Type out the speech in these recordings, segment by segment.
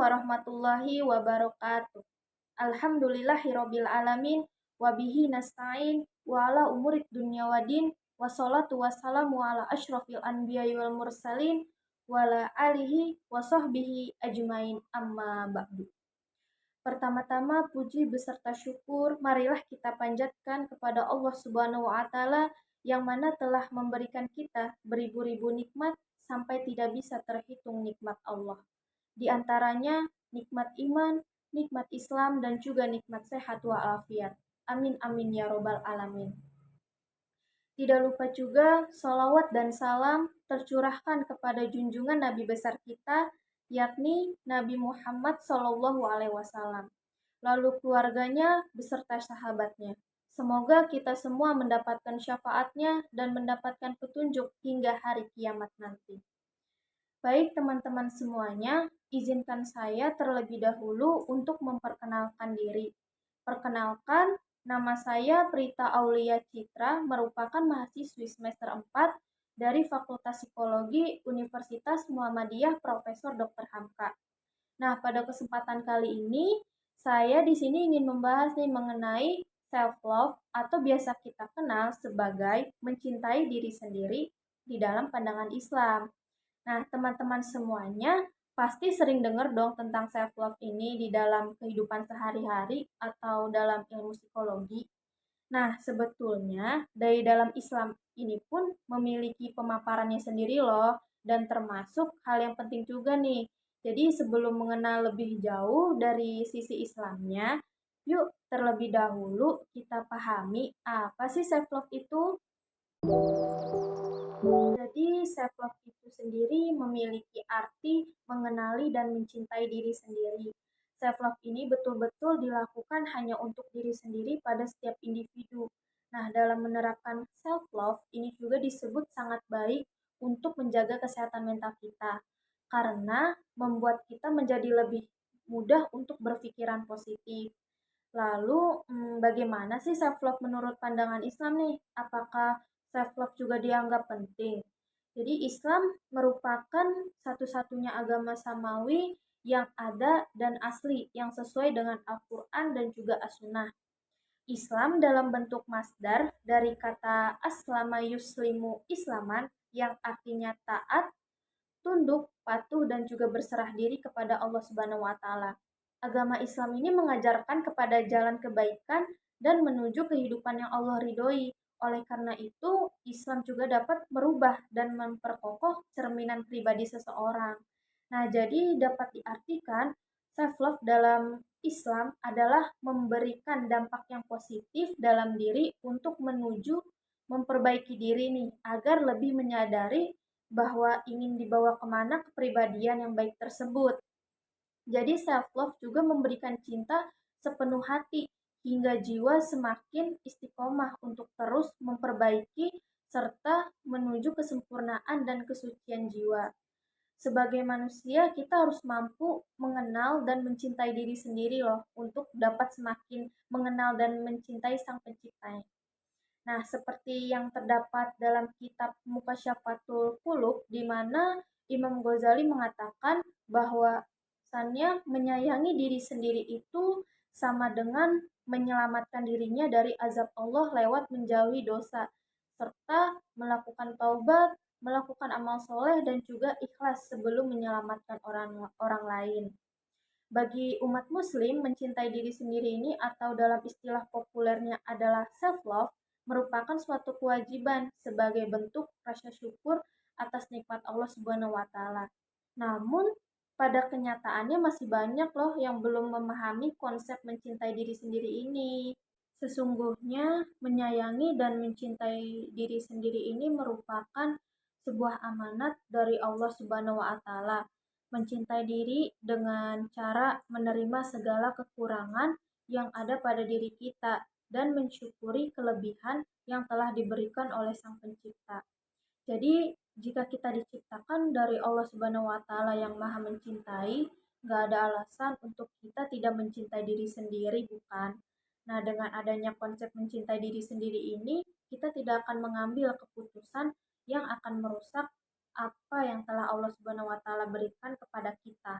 warahmatullahi wabarakatuh. Alhamdulillahirabbil alamin wa bihi nasta'in wa ala umurid dunya waddin wassalatu wassalamu ala asyrafil anbiya'i wal mursalin wa ala alihi wa sahbihi ajmain amma ba'du. Pertama-tama puji beserta syukur marilah kita panjatkan kepada Allah Subhanahu wa taala yang mana telah memberikan kita beribu-ribu nikmat sampai tidak bisa terhitung nikmat Allah. Di antaranya nikmat iman, nikmat Islam, dan juga nikmat sehat walafiat. Amin amin ya robbal alamin. Tidak lupa juga salawat dan salam tercurahkan kepada junjungan Nabi besar kita, yakni Nabi Muhammad SAW, lalu keluarganya beserta sahabatnya. Semoga kita semua mendapatkan syafaatnya dan mendapatkan petunjuk hingga hari kiamat nanti. Baik teman-teman semuanya, izinkan saya terlebih dahulu untuk memperkenalkan diri. Perkenalkan, nama saya Prita Aulia Citra, merupakan mahasiswi semester 4 dari Fakultas Psikologi Universitas Muhammadiyah Profesor Dr. Hamka. Nah, pada kesempatan kali ini, saya di sini ingin membahas mengenai self-love atau biasa kita kenal sebagai mencintai diri sendiri di dalam pandangan Islam. Nah, teman-teman semuanya pasti sering dengar dong tentang self-love ini di dalam kehidupan sehari-hari atau dalam ilmu psikologi. Nah, sebetulnya dari dalam Islam ini pun memiliki pemaparannya sendiri loh, dan termasuk hal yang penting juga nih. Jadi sebelum mengenal lebih jauh dari sisi Islamnya, yuk terlebih dahulu kita pahami apa sih self-love itu. Jadi, self-love itu sendiri memiliki arti mengenali dan mencintai diri sendiri. Self-love ini betul-betul dilakukan hanya untuk diri sendiri pada setiap individu. Nah, dalam menerapkan self-love ini juga disebut sangat baik untuk menjaga kesehatan mental kita, karena membuat kita menjadi lebih mudah untuk berpikiran positif. Lalu, bagaimana sih self-love menurut pandangan Islam nih? Apakah self-love juga dianggap penting? Jadi Islam merupakan satu-satunya agama samawi yang ada dan asli yang sesuai dengan Al-Quran dan juga As-Sunnah. Islam dalam bentuk masdar dari kata aslama yuslimu islaman yang artinya taat, tunduk, patuh, dan juga berserah diri kepada Allah Subhanahu wa Ta'ala. Agama Islam ini mengajarkan kepada jalan kebaikan dan menuju kehidupan yang Allah ridhoi. Oleh karena itu, Islam juga dapat merubah dan memperkokoh cerminan pribadi seseorang. Nah, jadi dapat diartikan self-love dalam Islam adalah memberikan dampak yang positif dalam diri untuk menuju memperbaiki diri nih, agar lebih menyadari bahwa ingin dibawa kemana kepribadian yang baik tersebut. Jadi self-love juga memberikan cinta sepenuh hati hingga jiwa semakin istiqomah untuk terus memperbaiki serta menuju kesempurnaan dan kesucian jiwa. Sebagai manusia, kita harus mampu mengenal dan mencintai diri sendiri loh, untuk dapat semakin mengenal dan mencintai Sang Pencipta. Nah, seperti yang terdapat dalam kitab Mukasyafatul Qulub, di mana Imam Ghazali mengatakan bahwa sannya menyayangi diri sendiri itu sama dengan menyelamatkan dirinya dari azab Allah lewat menjauhi dosa, serta melakukan taubat, melakukan amal soleh, dan juga ikhlas sebelum menyelamatkan orang lain. Bagi umat muslim, mencintai diri sendiri ini atau dalam istilah populernya adalah self-love merupakan suatu kewajiban sebagai bentuk rasa syukur atas nikmat Allah Subhanahu wa taala. Namun, pada kenyataannya masih banyak loh yang belum memahami konsep mencintai diri sendiri ini. Sesungguhnya, menyayangi dan mencintai diri sendiri ini merupakan sebuah amanat dari Allah Subhanahu wa taala. Mencintai diri dengan cara menerima segala kekurangan yang ada pada diri kita dan mensyukuri kelebihan yang telah diberikan oleh Sang Pencipta. Jadi, jika kita diciptakan dari Allah Subhanahu wa Ta'ala yang Maha Mencintai, nggak ada alasan untuk kita tidak mencintai diri sendiri, bukan? Nah, dengan adanya konsep mencintai diri sendiri ini, kita tidak akan mengambil keputusan yang akan merusak apa yang telah Allah Subhanahu wa Ta'ala berikan kepada kita.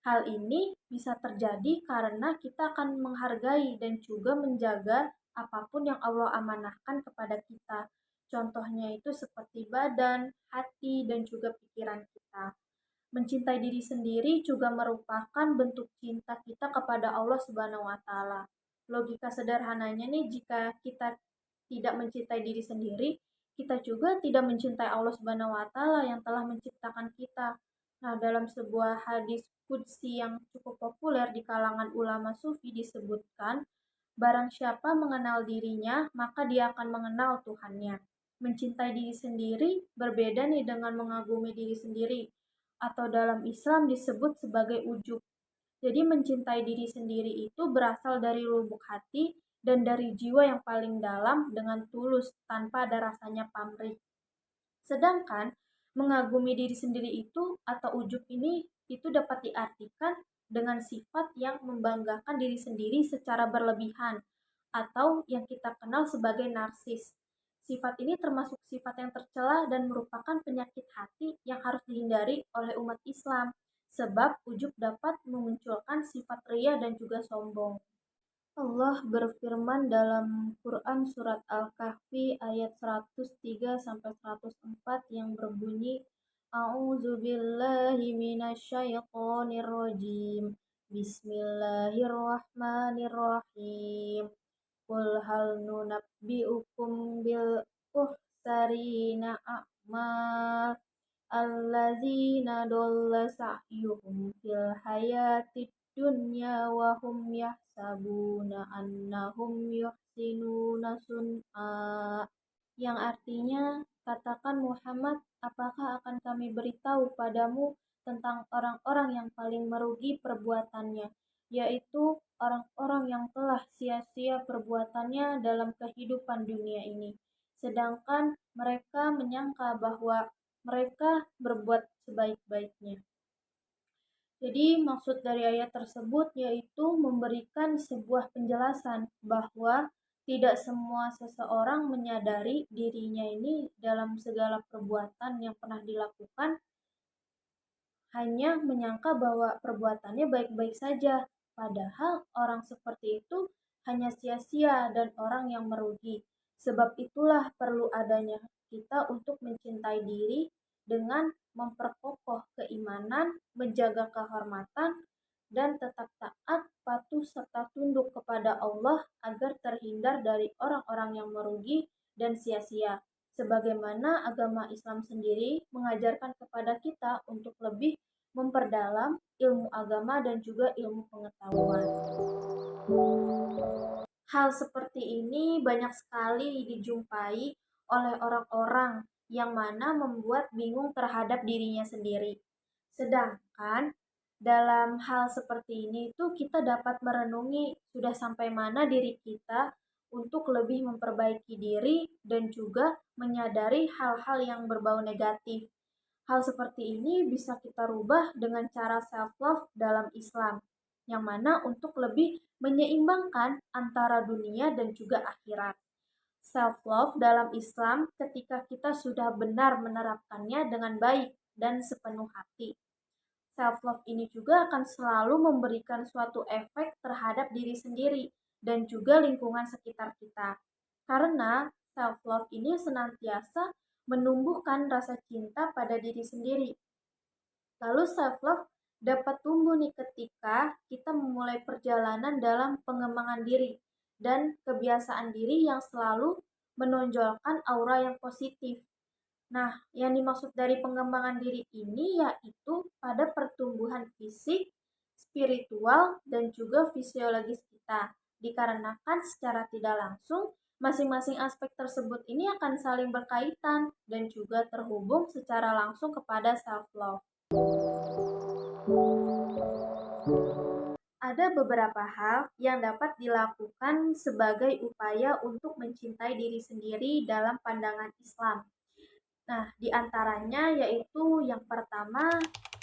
Hal ini bisa terjadi karena kita akan menghargai dan juga menjaga apapun yang Allah amanahkan kepada kita. Contohnya itu seperti badan, hati, dan juga pikiran kita. Mencintai diri sendiri juga merupakan bentuk cinta kita kepada Allah Subhanahu wa taala. Logika sederhananya nih, jika kita tidak mencintai diri sendiri, kita juga tidak mencintai Allah Subhanahu wa taala yang telah menciptakan kita. Nah, dalam sebuah hadis qudsi yang cukup populer di kalangan ulama sufi disebutkan, barang siapa mengenal dirinya, maka dia akan mengenal Tuhannya. Mencintai diri sendiri berbeda nih dengan mengagumi diri sendiri, atau dalam Islam disebut sebagai ujub. Jadi mencintai diri sendiri itu berasal dari lubuk hati dan dari jiwa yang paling dalam dengan tulus tanpa ada rasanya pamrih. Sedangkan mengagumi diri sendiri itu atau ujub ini itu dapat diartikan dengan sifat yang membanggakan diri sendiri secara berlebihan atau yang kita kenal sebagai narsis. Sifat ini termasuk sifat yang tercela dan merupakan penyakit hati yang harus dihindari oleh umat Islam, sebab ujub dapat memunculkan sifat ria dan juga sombong. Allah berfirman dalam Quran surat Al-Kahfi ayat 103 sampai 104 yang berbunyi, A'udzubillahi minasyaitonir rajim. Bismillahirrahmanirrahim. Qul hal nunabbi'ukum bil uhsarina a'mal allazina dolla sa'yuhum fil hayatid dunya wa hum yahsabuna annahum yuhsinuna sun'a, yang artinya, katakan Muhammad, apakah akan kami beritahu padamu tentang orang-orang yang paling merugi perbuatannya, yaitu orang-orang yang telah sia-sia perbuatannya dalam kehidupan dunia ini, sedangkan mereka menyangka bahwa mereka berbuat sebaik-baiknya. Jadi maksud dari ayat tersebut yaitu memberikan sebuah penjelasan bahwa tidak semua seseorang menyadari dirinya ini dalam segala perbuatan yang pernah dilakukan hanya menyangka bahwa perbuatannya baik-baik saja. Padahal orang seperti itu hanya sia-sia dan orang yang merugi. Sebab itulah perlu adanya kita untuk mencintai diri dengan memperkokoh keimanan, menjaga kehormatan, dan tetap taat, patuh, serta tunduk kepada Allah agar terhindar dari orang-orang yang merugi dan sia-sia. Sebagaimana agama Islam sendiri mengajarkan kepada kita untuk lebih memperdalam ilmu agama dan juga ilmu pengetahuan. Hal seperti ini banyak sekali dijumpai oleh orang-orang yang mana membuat bingung terhadap dirinya sendiri. Sedangkan dalam hal seperti ini itu kita dapat merenungi sudah sampai mana diri kita untuk lebih memperbaiki diri dan juga menyadari hal-hal yang berbau negatif. Hal seperti ini bisa kita rubah dengan cara self-love dalam Islam, yang mana untuk lebih menyeimbangkan antara dunia dan juga akhirat. Self-love dalam Islam ketika kita sudah benar menerapkannya dengan baik dan sepenuh hati. Self-love ini juga akan selalu memberikan suatu efek terhadap diri sendiri dan juga lingkungan sekitar kita. Karena self-love ini senantiasa menumbuhkan rasa cinta pada diri sendiri. Lalu self-love dapat tumbuh nih ketika kita memulai perjalanan dalam pengembangan diri dan kebiasaan diri yang selalu menonjolkan aura yang positif. Nah, yang dimaksud dari pengembangan diri ini yaitu pada pertumbuhan fisik, spiritual, dan juga fisiologis kita. Dikarenakan secara tidak langsung, masing-masing aspek tersebut ini akan saling berkaitan dan juga terhubung secara langsung kepada self-love. Ada beberapa hal yang dapat dilakukan sebagai upaya untuk mencintai diri sendiri dalam pandangan Islam. Nah, di antaranya yaitu yang pertama,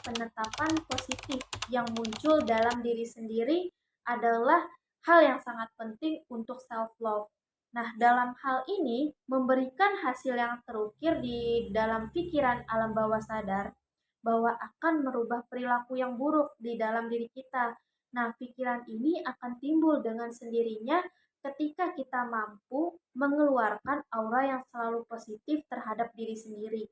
penetapan positif yang muncul dalam diri sendiri adalah hal yang sangat penting untuk self-love. Nah, dalam hal ini memberikan hasil yang terukir di dalam pikiran alam bawah sadar, bahwa akan merubah perilaku yang buruk di dalam diri kita. Nah, pikiran ini akan timbul dengan sendirinya ketika kita mampu mengeluarkan aura yang selalu positif terhadap diri sendiri.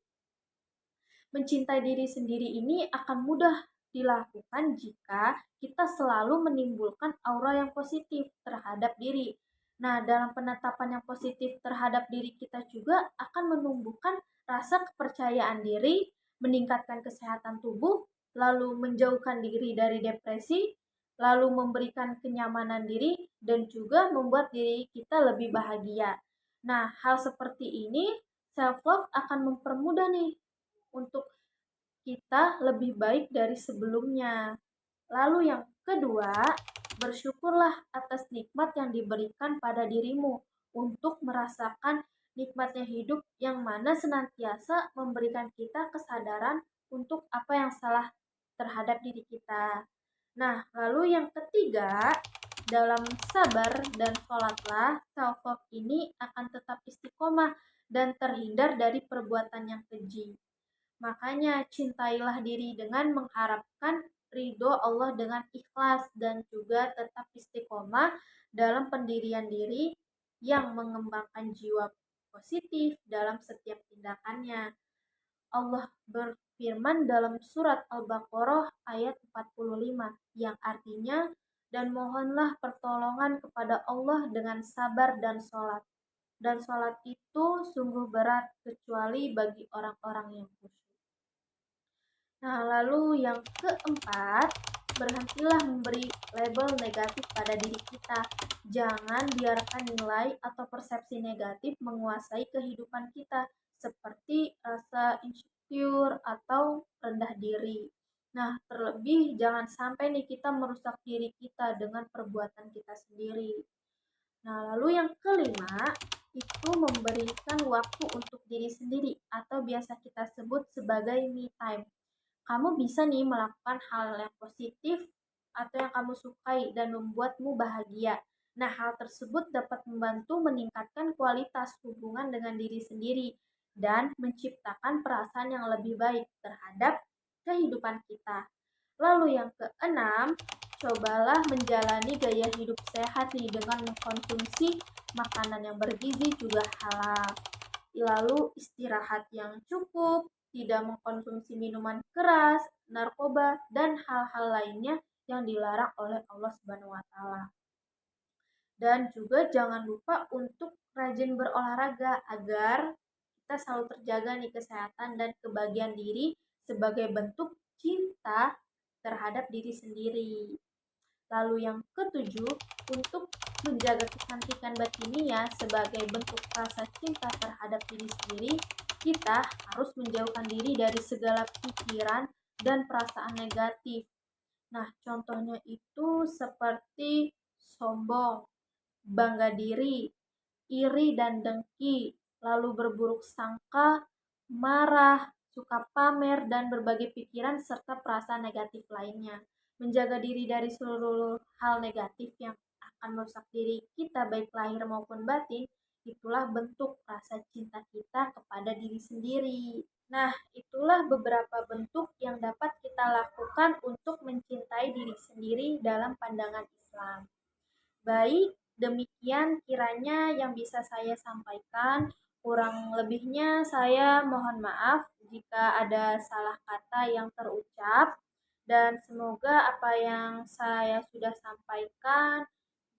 Mencintai diri sendiri ini akan mudah dilakukan jika kita selalu menimbulkan aura yang positif terhadap diri. Nah, dalam penetapan yang positif terhadap diri kita juga akan menumbuhkan rasa kepercayaan diri, meningkatkan kesehatan tubuh, lalu menjauhkan diri dari depresi, lalu memberikan kenyamanan diri, dan juga membuat diri kita lebih bahagia. Nah, hal seperti ini self-love akan mempermudah nih untuk kita lebih baik dari sebelumnya. Lalu yang kedua, bersyukurlah atas nikmat yang diberikan pada dirimu untuk merasakan nikmatnya hidup yang mana senantiasa memberikan kita kesadaran untuk apa yang salah terhadap diri kita. Nah, lalu yang ketiga, dalam sabar dan sholatlah, self-love ini akan tetap istiqomah dan terhindar dari perbuatan yang keji. Makanya cintailah diri dengan mengharapkan ridho Allah dengan ikhlas dan juga tetap istiqomah dalam pendirian diri yang mengembangkan jiwa positif dalam setiap tindakannya. Allah berfirman dalam surat Al-Baqarah ayat 45 yang artinya dan mohonlah pertolongan kepada Allah dengan sabar dan sholat. Dan sholat itu sungguh berat kecuali bagi orang-orang yang khusyuk. Nah, lalu yang keempat, berhentilah memberi label negatif pada diri kita. Jangan biarkan nilai atau persepsi negatif menguasai kehidupan kita, seperti rasa insecure atau rendah diri. Nah, terlebih jangan sampai nih kita merusak diri kita dengan perbuatan kita sendiri. Nah, lalu yang kelima, itu memberikan waktu untuk diri sendiri atau biasa kita sebut sebagai me time. Kamu bisa nih melakukan hal yang positif atau yang kamu sukai dan membuatmu bahagia. Nah, hal tersebut dapat membantu meningkatkan kualitas hubungan dengan diri sendiri dan menciptakan perasaan yang lebih baik terhadap kehidupan kita. Lalu yang keenam, cobalah menjalani gaya hidup sehat nih dengan mengkonsumsi makanan yang bergizi juga halal. Lalu istirahat yang cukup, tidak mengkonsumsi minuman keras, narkoba, dan hal-hal lainnya yang dilarang oleh Allah Subhanahu wa taala. Dan juga jangan lupa untuk rajin berolahraga agar kita selalu terjaga nih kesehatan dan kebahagiaan diri sebagai bentuk cinta terhadap diri sendiri. Lalu yang ketujuh, untuk menjaga kecantikan batinia sebagai bentuk rasa cinta terhadap diri sendiri, kita harus menjauhkan diri dari segala pikiran dan perasaan negatif. Nah, contohnya itu seperti sombong, bangga diri, iri dan dengki, lalu berburuk sangka, marah, suka pamer, dan berbagai pikiran serta perasaan negatif lainnya. Menjaga diri dari seluruh hal negatif yang akan merusak diri kita baik lahir maupun batin, itulah bentuk rasa cinta kita kepada diri sendiri. Nah, itulah beberapa bentuk yang dapat kita lakukan untuk mencintai diri sendiri dalam pandangan Islam. Baik, demikian kiranya yang bisa saya sampaikan. Kurang lebihnya saya mohon maaf jika ada salah kata yang terucap dan semoga apa yang saya sudah sampaikan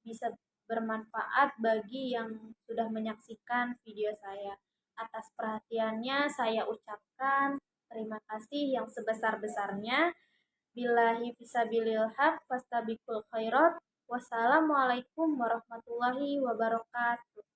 bisa bermanfaat bagi yang sudah menyaksikan video saya. Atas perhatiannya saya ucapkan terima kasih yang sebesar-besarnya. Billahi fisabilil haq fastabiqul khairat. Wassalamualaikum warahmatullahi wabarakatuh.